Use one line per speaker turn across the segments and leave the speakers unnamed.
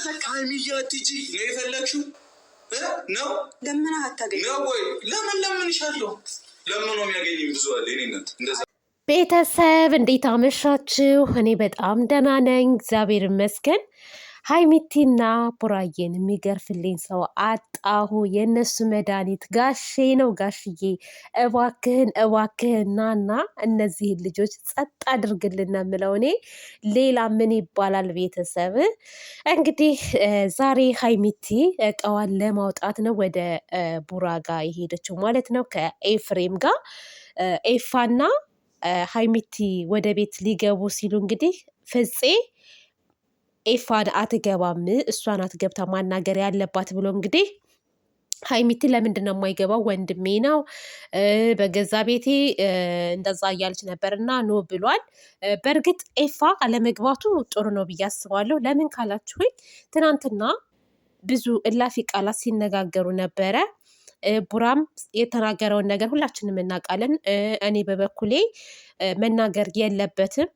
በቃ ሀይሚዬ አትሂጂ ነው የፈለግሽው ነው? ለምን አታገኝ ነው ወይ? ለምን ይሻለው? ለምን ነው የሚያገኝም? ብዙ አለ እኔነት እንደዛ።
ቤተሰብ እንዴት አመሻችሁ? እኔ በጣም ደህና ነኝ፣ እግዚአብሔር ይመስገን። ሀይሚቲና ቡራዬን የሚገርፍልኝ ሰው አጣሁ። የእነሱ መድኃኒት ጋሼ ነው። ጋሽዬ እባክህን ናና እነዚህን ልጆች ጸጥ አድርግልን ነው የምለው እኔ። ሌላ ምን ይባላል? ቤተሰብ እንግዲህ ዛሬ ሀይሚቲ እቃዋን ለማውጣት ነው ወደ ቡራ ጋር የሄደችው ማለት ነው፣ ከኤፍሬም ጋር። ኤፋና ሀይሚቲ ወደ ቤት ሊገቡ ሲሉ እንግዲህ ፍፄ ኤፋን አትገባም፣ እሷን አትገብታ ማናገር ያለባት ብሎ እንግዲህ ሀይሚቲ ለምንድን ነው የማይገባው? ወንድሜ ነው በገዛ ቤቴ እንደዛ እያለች ነበር እና ኖ ብሏል። በእርግጥ ኤፋ አለመግባቱ ጥሩ ነው ብዬ አስባለሁ። ለምን ካላችሁኝ ትናንትና ብዙ እላፊ ቃላት ሲነጋገሩ ነበረ። ቡራም የተናገረውን ነገር ሁላችንም እናውቃለን። እኔ በበኩሌ መናገር የለበትም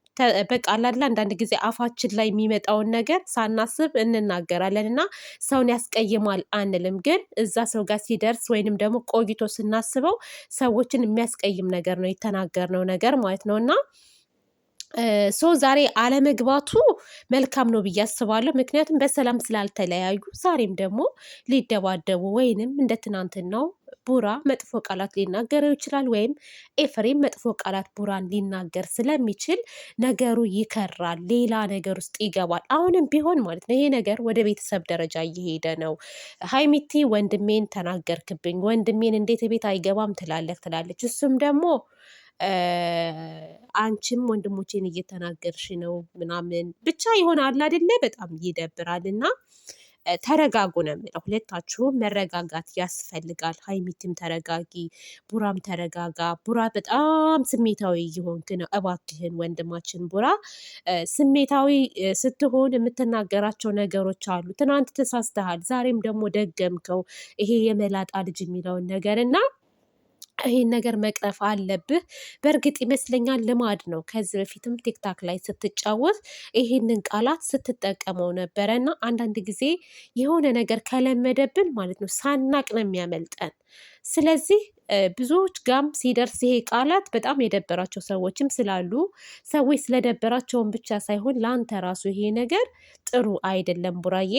በቃ አላላ አንዳንድ ጊዜ አፋችን ላይ የሚመጣውን ነገር ሳናስብ እንናገራለን እና ሰውን ያስቀይማል አንልም፣ ግን እዛ ሰው ጋር ሲደርስ ወይንም ደግሞ ቆይቶ ስናስበው ሰዎችን የሚያስቀይም ነገር ነው የተናገርነው ነገር ማለት ነው እና ዛሬ አለመግባቱ መልካም ነው ብዬ አስባለሁ። ምክንያቱም በሰላም ስላልተለያዩ ዛሬም ደግሞ ሊደባደቡ ወይንም እንደ ትናንትናው ቡራ መጥፎ ቃላት ሊናገረው ይችላል፣ ወይም ኤፍሬም መጥፎ ቃላት ቡራን ሊናገር ስለሚችል ነገሩ ይከራል፣ ሌላ ነገር ውስጥ ይገባል። አሁንም ቢሆን ማለት ነው ይሄ ነገር ወደ ቤተሰብ ደረጃ እየሄደ ነው። ሀይሚቲ ወንድሜን ተናገርክብኝ፣ ወንድሜን እንዴት ቤት አይገባም ትላለች። እሱም ደግሞ አንቺም ወንድሞቼን እየተናገርሽ ነው ምናምን ብቻ ይሆናል አይደለ? በጣም ይደብራል እና ተረጋጉ ነው የምለው። ሁለታችሁም መረጋጋት ያስፈልጋል። ሀይሚትም ተረጋጊ፣ ቡራም ተረጋጋ። ቡራ በጣም ስሜታዊ እየሆንክ ነው። እባክህን ወንድማችን ቡራ፣ ስሜታዊ ስትሆን የምትናገራቸው ነገሮች አሉ። ትናንት ተሳስተሃል፣ ዛሬም ደግሞ ደገምከው። ይሄ የመላጣ ልጅ የሚለውን ነገር እና ይሄን ነገር መቅረፍ አለብህ። በእርግጥ ይመስለኛል ልማድ ነው። ከዚህ በፊትም ቲክታክ ላይ ስትጫወት ይሄንን ቃላት ስትጠቀመው ነበረ እና አንዳንድ ጊዜ የሆነ ነገር ከለመደብን ማለት ነው ሳናቅ ነው የሚያመልጠን። ስለዚህ ብዙዎች ጋም ሲደርስ ይሄ ቃላት በጣም የደበራቸው ሰዎችም ስላሉ ሰዎች ስለደበራቸውን ብቻ ሳይሆን ለአንተ ራሱ ይሄ ነገር ጥሩ አይደለም ቡራዬ።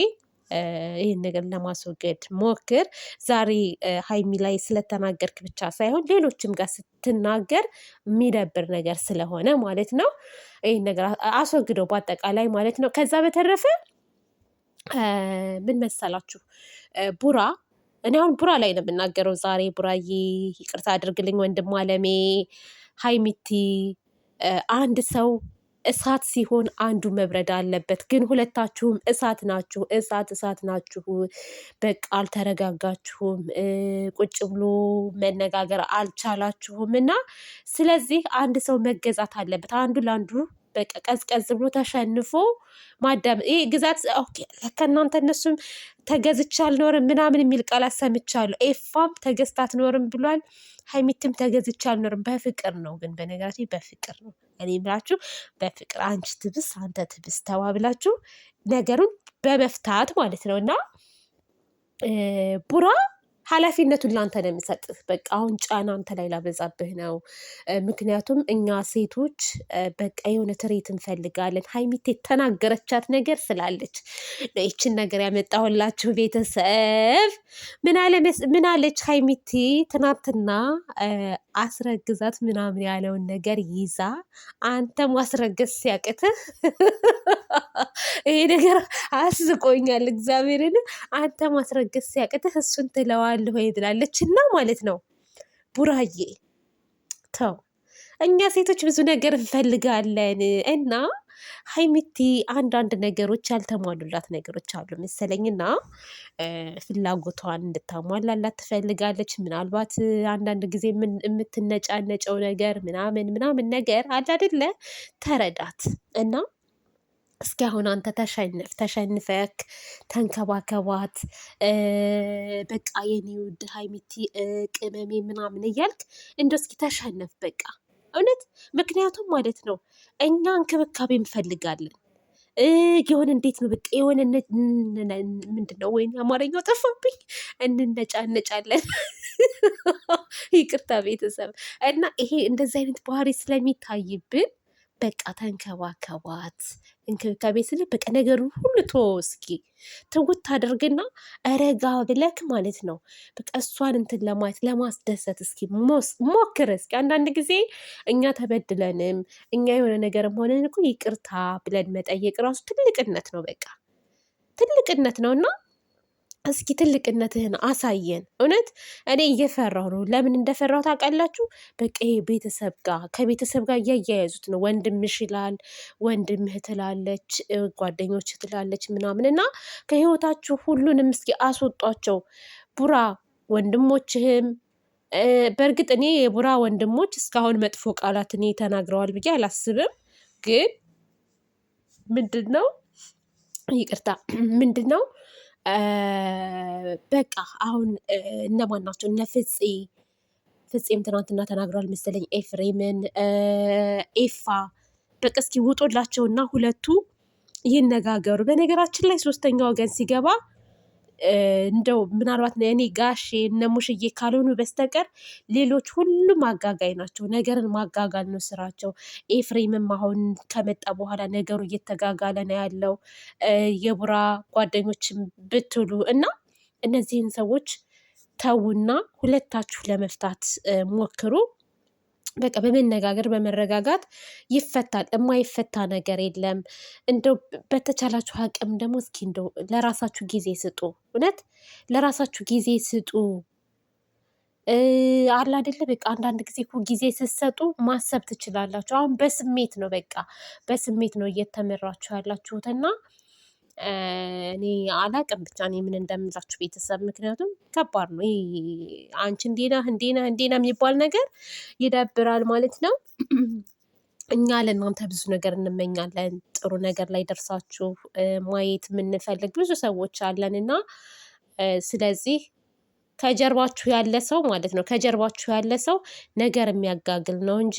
ይህን ነገር ለማስወገድ ሞክር። ዛሬ ሀይሚ ላይ ስለተናገርክ ብቻ ሳይሆን ሌሎችም ጋር ስትናገር የሚደብር ነገር ስለሆነ ማለት ነው ይህን ነገር አስወግደው በአጠቃላይ ማለት ነው። ከዛ በተረፈ ምን መሰላችሁ ቡራ፣ እኔ አሁን ቡራ ላይ ነው የምናገረው ዛሬ። ቡራዬ ይቅርታ አድርግልኝ ወንድም አለሜ። ሀይሚቲ አንድ ሰው እሳት ሲሆን አንዱ መብረድ አለበት። ግን ሁለታችሁም እሳት ናችሁ፣ እሳት ናችሁ። በቃ አልተረጋጋችሁም፣ ቁጭ ብሎ መነጋገር አልቻላችሁም እና ስለዚህ አንድ ሰው መገዛት አለበት። አንዱ ለአንዱ በቃ ቀዝቀዝ ብሎ ተሸንፎ ማዳመጥ። ይሄ ግዛት ከእናንተ እነሱም ተገዝቻ አልኖርም ምናምን የሚል ቃላት ሰምቻለሁ። ኤፋም ተገዝታ አትኖርም ብሏል። ሀይሚትም ተገዝቻ አልኖርም። በፍቅር ነው ግን በነገራችን በፍቅር ነው እኔ ብላችሁ በፍቅር አንቺ ትብስ አንተ ትብስ ተባብላችሁ ነገሩን በመፍታት ማለት ነው እና ቡራ ኃላፊነቱን ለአንተ ነው የሚሰጥህ። በቃ አሁን ጫና አንተ ላይ ላበዛብህ ነው። ምክንያቱም እኛ ሴቶች በቃ የሆነ ትሬት እንፈልጋለን። ሀይሚቴ የተናገረቻት ነገር ስላለች ይችን ነገር ያመጣሁላችሁ ቤተሰብ። ምን አለች ሀይሚቴ ትናንትና አስረግዛት ምናምን ያለውን ነገር ይዛ አንተ ማስረገዝ ሲያቅትህ ይሄ ነገር አስቆኛል። እግዚአብሔርን አንተ ማስረገዝ ሲያቅትህ እሱን ትለዋለህ ወይ ትላለች እና ማለት ነው ቡራዬ ተው። እኛ ሴቶች ብዙ ነገር እንፈልጋለን እና ሀይሚቲ አንዳንድ ነገሮች ያልተሟሉላት ነገሮች አሉ መሰለኝና ፍላጎቷን እንድታሟላላት ትፈልጋለች። ምናልባት አንዳንድ ጊዜ የምትነጫነጨው ነገር ምናምን ነገር አለ አይደለ? ተረዳት እና እስኪ አሁን አንተ ተሸንፈክ ተንከባከባት። በቃ የኔ ውድ ሀይሚቲ ቅመሜ ምናምን እያልክ እንደ እስኪ ተሸነፍ በቃ እውነት። ምክንያቱም ማለት ነው እኛ እንክብካቤ እንፈልጋለን። የሆነ እንዴት ነው በቃ የሆነ ምንድን ነው ወይም አማርኛው ጠፋብኝ፣ እንነጫነጫለን። ይቅርታ ቤተሰብ እና ይሄ እንደዚህ አይነት ባህሪ ስለሚታይብን በቃ ተንከባከባት። እንክብካቤ ስል በቃ ነገሩን ሁሉ ተወው እስኪ ትውት አድርግና ረጋ ብለክ ማለት ነው። በቃ እሷን እንትን ለማየት ለማስደሰት እስኪ ሞክር እስኪ። አንዳንድ ጊዜ እኛ ተበድለንም እኛ የሆነ ነገርም ሆነን እኮ ይቅርታ ብለን መጠየቅ ራሱ ትልቅነት ነው። በቃ ትልቅነት ነው እና እስኪ ትልቅነትህን አሳየን። እውነት እኔ እየፈራሁ ነው። ለምን እንደፈራሁ ታውቃላችሁ? በቃ ይሄ ቤተሰብ ጋር ከቤተሰብ ጋር እያያያዙት ነው። ወንድምሽ ይላል፣ ወንድምህ ትላለች፣ ጓደኞች ትላለች ምናምን እና ከህይወታችሁ ሁሉንም እስኪ አስወጧቸው። ቡራ ወንድሞችህም በእርግጥ እኔ የቡራ ወንድሞች እስካሁን መጥፎ ቃላት እኔ ተናግረዋል ብዬ አላስብም። ግን ምንድን ነው ይቅርታ ምንድን ነው በቃ አሁን እነማን ናቸው? እነ ፍፄም ትናንትና ተናግሯል መሰለኝ፣ ኤፍሬምን፣ ኤፋ በቃ እስኪ ውጦላቸውና ሁለቱ ይነጋገሩ። በነገራችን ላይ ሶስተኛ ወገን ሲገባ እንደው ምናልባት እኔ ጋሼ እነ ሙሽዬ ካልሆኑ በስተቀር ሌሎች ሁሉም አጋጋይ ናቸው። ነገርን ማጋጋል ነው ስራቸው። ኤፍሬምም አሁን ከመጣ በኋላ ነገሩ እየተጋጋለ ነው ያለው። የቡራ ጓደኞችም ብትሉ እና እነዚህን ሰዎች ተዉና ሁለታችሁ ለመፍታት ሞክሩ። በቃ በመነጋገር በመረጋጋት ይፈታል። የማይፈታ ነገር የለም። እንደው በተቻላችሁ አቅም ደግሞ እስኪ እንደው ለራሳችሁ ጊዜ ስጡ። እውነት ለራሳችሁ ጊዜ ስጡ። አለ አይደለ በቃ አንዳንድ ጊዜ እኮ ጊዜ ስትሰጡ ማሰብ ትችላላችሁ። አሁን በስሜት ነው በቃ በስሜት ነው እየተመራችሁ ያላችሁትና እኔ አላቅም ብቻ እኔ ምን እንደምላችሁ ቤተሰብ፣ ምክንያቱም ከባድ ነው። አንቺ እንዴና የሚባል ነገር ይደብራል ማለት ነው። እኛ ለእናንተ ብዙ ነገር እንመኛለን። ጥሩ ነገር ላይ ደርሳችሁ ማየት የምንፈልግ ብዙ ሰዎች አለን እና ስለዚህ ከጀርባችሁ ያለ ሰው ማለት ነው ከጀርባችሁ ያለ ሰው ነገር የሚያጋግል ነው እንጂ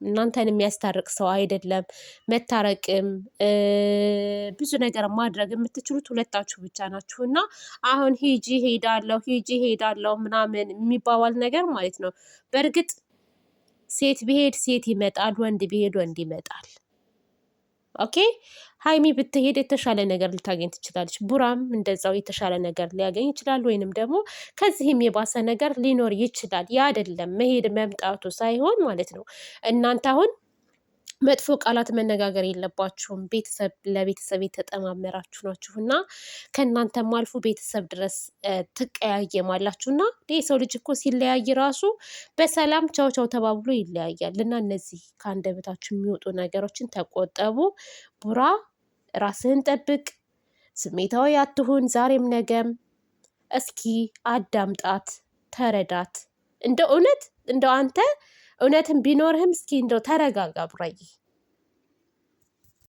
እናንተን የሚያስታርቅ ሰው አይደለም። መታረቅም ብዙ ነገር ማድረግ የምትችሉት ሁለታችሁ ብቻ ናችሁ እና አሁን ሂጂ ሄዳለሁ ምናምን የሚባባል ነገር ማለት ነው። በእርግጥ ሴት ቢሄድ ሴት ይመጣል፣ ወንድ ቢሄድ ወንድ ይመጣል። ኦኬ ሀይሚ ብትሄድ የተሻለ ነገር ልታገኝ ትችላለች። ቡራም እንደዛው የተሻለ ነገር ሊያገኝ ይችላል። ወይንም ደግሞ ከዚህም የባሰ ነገር ሊኖር ይችላል። ያ አይደለም መሄድ መምጣቱ ሳይሆን ማለት ነው። እናንተ አሁን መጥፎ ቃላት መነጋገር የለባችሁም። ቤተሰብ ለቤተሰብ የተጠማመራችሁ ናችሁ እና ከእናንተም አልፎ ቤተሰብ ድረስ ትቀያየማላችሁ እና የሰው ልጅ እኮ ሲለያይ ራሱ በሰላም ቻው ቻው ተባብሎ ይለያያል። እና እነዚህ ከአንደበታችሁ የሚወጡ ነገሮችን ተቆጠቡ። ቡራ ራስህን ጠብቅ፣ ስሜታዊ አትሁን። ዛሬም ነገም እስኪ አዳምጣት፣ ተረዳት። እንደው አንተ እውነትን ቢኖርህም እስኪ እንደው ተረጋጋ ቡራዬ።